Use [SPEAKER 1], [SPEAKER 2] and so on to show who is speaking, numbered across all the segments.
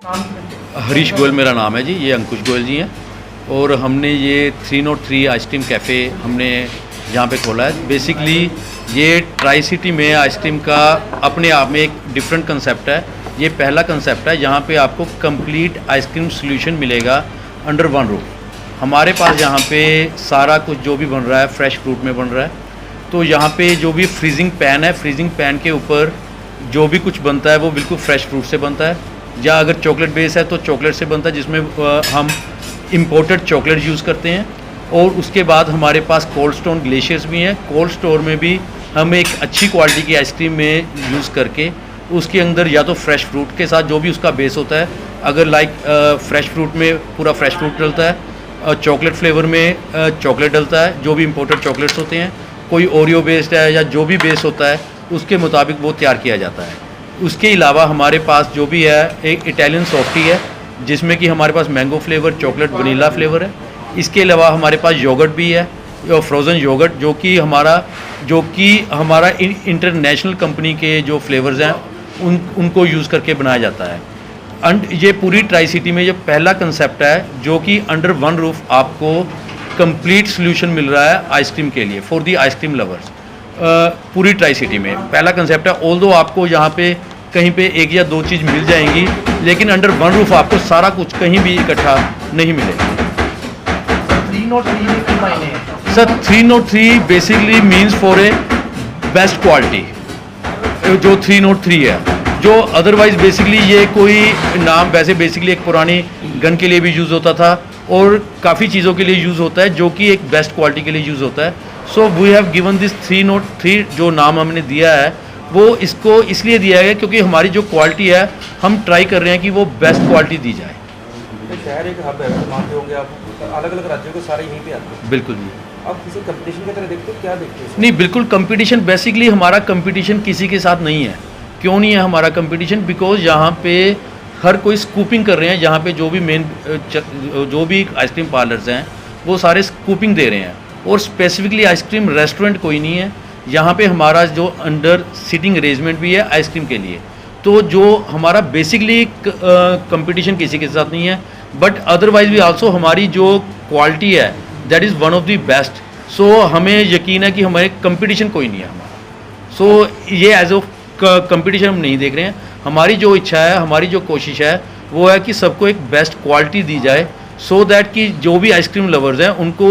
[SPEAKER 1] हरीश गोयल मेरा नाम है जी, ये अंकुश गोयल जी हैं। और हमने ये 303 आइसक्रीम कैफ़े हमने यहाँ पे खोला है। बेसिकली ये ट्राई सिटी में आइसक्रीम का अपने आप में एक डिफरेंट कंसेप्ट है। ये पहला कंसेप्ट है जहाँ पे आपको कंप्लीट आइसक्रीम सॉल्यूशन मिलेगा अंडर वन रूफ। हमारे पास यहाँ पे सारा कुछ जो भी बन रहा है फ्रेश फ्रूट में बन रहा है। तो यहाँ पे जो भी फ्रीजिंग पैन है, फ्रीजिंग पैन के ऊपर जो भी कुछ बनता है वो बिल्कुल फ्रेश फ्रूट से बनता है। या अगर चॉकलेट बेस है तो चॉकलेट से बनता है, जिसमें हम इम्पोर्टेड चॉकलेट यूज़ करते हैं। और उसके बाद हमारे पास कोल्ड स्टोन ग्लेशियर्स भी हैं। कोल्ड स्टोर में भी हम एक अच्छी क्वालिटी की आइसक्रीम में यूज़ करके उसके अंदर या तो फ्रेश फ्रूट के साथ जो भी उसका बेस होता है, अगर लाइक फ्रेश फ्रूट में पूरा फ्रेश फ्रूट डलता है, चॉकलेट फ्लेवर में चॉकलेट डलता है, जो भी इम्पोर्टेड चॉकलेट्स होते हैं, कोई ओरियो बेस्ड है या जो भी बेस होता है उसके मुताबिक वो तैयार किया जाता है। उसके अलावा हमारे पास जो भी है एक इटालियन सॉफ्टी है, जिसमें कि हमारे पास mango flavour, chocolate, vanilla flavour है। इसके अलावा हमारे पास योगर्ट भी है, फ्रोज़न योगर्ट, जो कि हमारा इंटरनेशनल कंपनी के जो फ्लेवर्स हैं उनको यूज़ करके बनाया जाता है। ये पूरी ट्राई सिटी में ये पहला कंसेप्ट है जो कि अंडर वन रूफ आपको कंप्लीट सोल्यूशन मिल रहा है आइसक्रीम के लिए, फॉर दी आइसक्रीम लवर्स। पूरी ट्राई सिटी में पहला कंसेप्ट है। ऑल्दो आपको यहाँ पे कहीं पे एक या दो चीज़ मिल जाएंगी, लेकिन अंडर वन रूफ आपको सारा कुछ कहीं भी इकट्ठा नहीं मिलेगा।
[SPEAKER 2] 303 के मायने हैं
[SPEAKER 1] sir 303 basically means for a best quality, जो 303 है। जो अदरवाइज बेसिकली ये कोई नाम वैसे बेसिकली एक पुरानी गन के लिए भी यूज़ होता था और काफ़ी चीज़ों के लिए यूज़ होता है, जो कि एक बेस्ट क्वालिटी के लिए यूज़ होता है। So we have given this 303 जो नाम हमने दिया है वो इसको इसलिए दिया गया क्योंकि हमारी जो क्वालिटी है हम ट्राई कर रहे हैं कि वो बेस्ट क्वालिटी दी जाए।
[SPEAKER 3] शहर एक हब है, मानते होंगे आप, अलग अलग राज्यों के सारे यहीं पे आते हैं।
[SPEAKER 1] बिल्कुल जी।
[SPEAKER 3] आप किसी कंपटीशन की तरह देखते हो, क्या देखते हो?
[SPEAKER 1] नहीं, बिल्कुल कंपटीशन, बेसिकली हमारा कंपटीशन किसी के साथ नहीं है। क्यों नहीं है हमारा कंपटीशन? बिकॉज यहाँ पे हर कोई स्कूपिंग कर रहे हैं। यहाँ पे जो भी आइसक्रीम पार्लर्स हैं वो सारे स्कूपिंग दे रहे हैं, और स्पेसिफिकली आइसक्रीम रेस्टोरेंट कोई नहीं है यहाँ पे। हमारा जो अंडर सिटिंग अरेंजमेंट भी है आइसक्रीम के लिए। तो जो हमारा बेसिकली कंपटीशन किसी के साथ नहीं है, बट अदरवाइज भी आल्सो हमारी जो क्वालिटी है that is one of the best. So हमें यकीन है कि हमारे कंपटीशन कोई नहीं है हमारा। सो ये एज ऑफ कंपटीशन हम नहीं देख रहे हैं। हमारी जो इच्छा है, हमारी जो कोशिश है वो है कि सबको एक बेस्ट क्वालिटी दी जाए, सो दैट कि जो भी आइसक्रीम लवर्स हैं उनको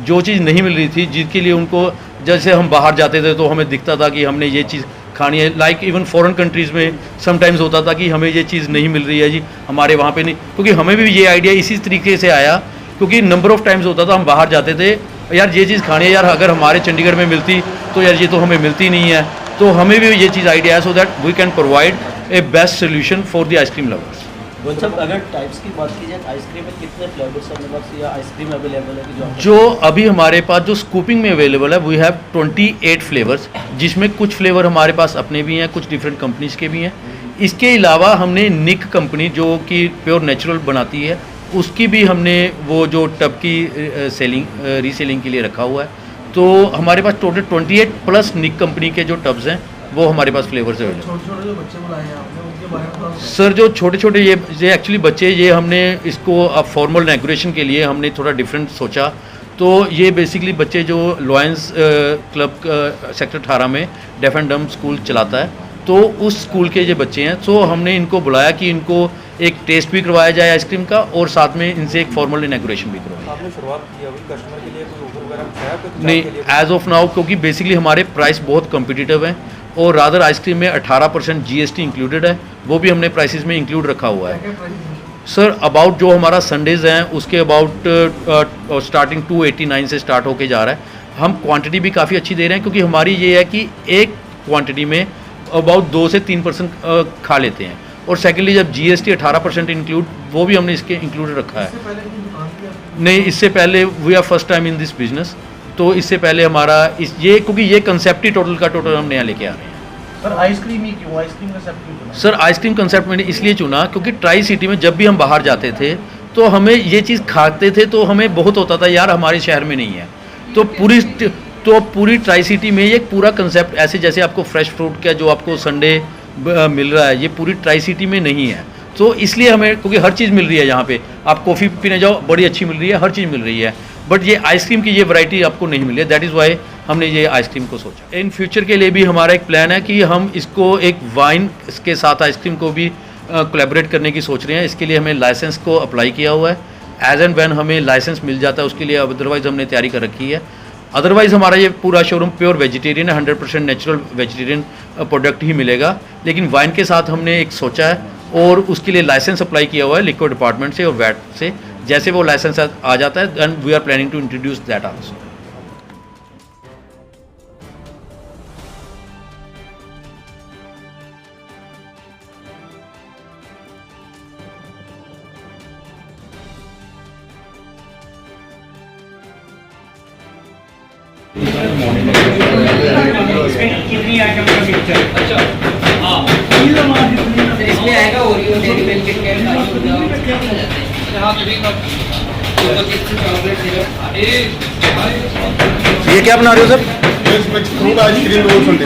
[SPEAKER 1] जो चीज़ नहीं मिल रही थी, जिसके लिए उनको, जैसे हम बाहर जाते थे तो हमें दिखता था कि हमने ये चीज़ खानी है, लाइक इवन फॉरेन कंट्रीज़ में समटाइम्स होता था कि हमें ये चीज़ नहीं मिल रही है जी, हमारे वहाँ पे नहीं। क्योंकि हमें भी ये आइडिया इसी तरीके से आया, क्योंकि नंबर ऑफ़ टाइम्स होता था हम बाहर जाते थे, यार ये चीज़ खानी है यार, अगर हमारे चंडीगढ़ में मिलती तो यार ये तो हमें मिलती नहीं है। तो हमें भी ये चीज़ आइडिया है, so that we can provide a best solution for the ice cream lovers.
[SPEAKER 2] अगर टाइप्स की बात की जाए आइसक्रीम में कितने फ्लेवर्स हैं मतलब, या आइसक्रीम अवेलेबल है
[SPEAKER 1] जो अभी हमारे पास जो स्कूपिंग में अवेलेबल है, वी हैव 28 फ्लेवर्स, जिसमें कुछ फ्लेवर हमारे पास अपने भी हैं, कुछ डिफरेंट कंपनीज़ के भी हैं। इसके अलावा हमने निक कंपनी जो कि प्योर नेचुरल बनाती है, उसकी भी हमने वो जो टब की रीसेलिंग के लिए रखा हुआ है। तो हमारे पास टोटल 28 प्लस निक कंपनी के जो टब्स हैं वो हमारे पास फ्लेवर्स हैं।
[SPEAKER 3] छोटे-छोटे जो बच्चे बुलाए हैं आपने, उनके बारे में थोड़ा
[SPEAKER 1] सर जो छोटे छोटे ये एक्चुअली बच्चे, ये हमने इसको अब फॉर्मल डेकोरेशन के लिए हमने थोड़ा डिफरेंट सोचा। तो ये बेसिकली बच्चे जो लॉयंस क्लब सेक्टर 18 में डेफ एंड डम स्कूल चलाता है, तो उस स्कूल के ये बच्चे हैं। सो हमने इनको बुलाया कि इनको एक टेस्ट भी करवाया जाए आइसक्रीम का, और साथ में इनसे एक फॉर्मल इनॉग्रेशन भी करवाया।
[SPEAKER 3] आपने शुरुआत की अभी कस्टमर के लिए कोई ऑफर वगैरह है आपके?
[SPEAKER 1] नहीं, एज ऑफ नाउ, क्योंकि बेसिकली हमारे प्राइस बहुत कम्पिटिटिव हैं, और रादर आइसक्रीम में 18% GST इंक्लूडेड है, वो भी हमने प्राइसेस में इंक्लूड रखा हुआ है। सर अबाउट जो हमारा संडेज़ हैं उसके अबाउट स्टार्टिंग 289 से स्टार्ट होके जा रहा है। हम क्वांटिटी भी काफ़ी अच्छी दे रहे हैं, क्योंकि हमारी ये है कि एक क्वांटिटी में अबाउट 2 से 3% खा लेते हैं, और सेकेंडली जब GST 18% इंक्लूड, वो भी हमने इसके इंक्लूड रखा है। नहीं, इससे पहले we are first time in this business. तो इससे पहले हमारा क्योंकि ये कंसेप्ट ही टोटल का टोटल हम नया लेके आ रहे हैं।
[SPEAKER 2] सर आइसक्रीम ही क्यों, आइसक्रीम कंसेप्ट क्यों चुना?
[SPEAKER 1] सर आइसक्रीम कंसेप्ट मैंने इसलिए चुना क्योंकि ट्राई सिटी में जब भी हम बाहर जाते थे तो हमें ये चीज़ खाते थे तो हमें बहुत होता था यार हमारे शहर में नहीं है। तो पूरी ट्राई सिटी में ये पूरा कंसेप्ट ऐसे, जैसे आपको फ्रेश फ्रूट का जो आपको संडे मिल रहा है, ये पूरी ट्राई सिटी में नहीं है। तो इसलिए हमें, क्योंकि हर चीज़ मिल रही है यहाँ पे, आप कॉफ़ी पीने जाओ बड़ी अच्छी मिल रही है, हर चीज़ मिल रही है, बट ये आइसक्रीम की ये वैरायटी आपको नहीं मिली है। दैट इज़ वाई हमने ये आइसक्रीम को सोचा। इन फ्यूचर के लिए भी हमारा एक प्लान है कि हम इसको एक वाइन के साथ आइसक्रीम को भी कोलैबोरेट करने की सोच रहे हैं। इसके लिए हमें लाइसेंस को अप्लाई किया हुआ है। एज एंड व्हेन हमें लाइसेंस मिल जाता है उसके लिए, अदरवाइज़ हमने तैयारी कर रखी है। अदरवाइज़ हमारा ये पूरा शोरूम प्योर वेजिटेरियन है, 100% नेचुरल वेजिटेरियन प्रोडक्ट ही मिलेगा। लेकिन वाइन के साथ हमने एक सोचा है और उसके लिए लाइसेंस अप्लाई किया हुआ है लिक्विड डिपार्टमेंट से और वैट से। जैसे वो लाइसेंस आ जाता है then we are planning to introduce that also.
[SPEAKER 4] कितनी आइटम का मिक्सचर? अच्छा हाँ,
[SPEAKER 5] इसमें आएगा Oreo Dairy Milk Kit Kat
[SPEAKER 4] हाँ 3 कप
[SPEAKER 5] चॉकलेट सिरप।
[SPEAKER 1] ये क्या बना रहे हो sir?
[SPEAKER 6] Fruit ice cream roll sundae.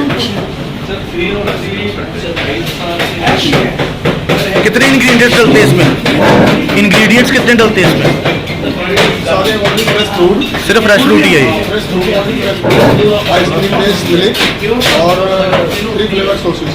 [SPEAKER 1] कितने इंग्रेडिएंट्स डलते हैं इसमें? इंग्रेडिएंट्स कितने डलते हैं इसमें?
[SPEAKER 6] सारे ओनली फ्रेश फ्रूट,
[SPEAKER 1] सिर्फ फ्रेश फ्रूट ही है ये।
[SPEAKER 6] Fresh fruit, ice cream based milk और 3 फ्लेवर सॉसेस।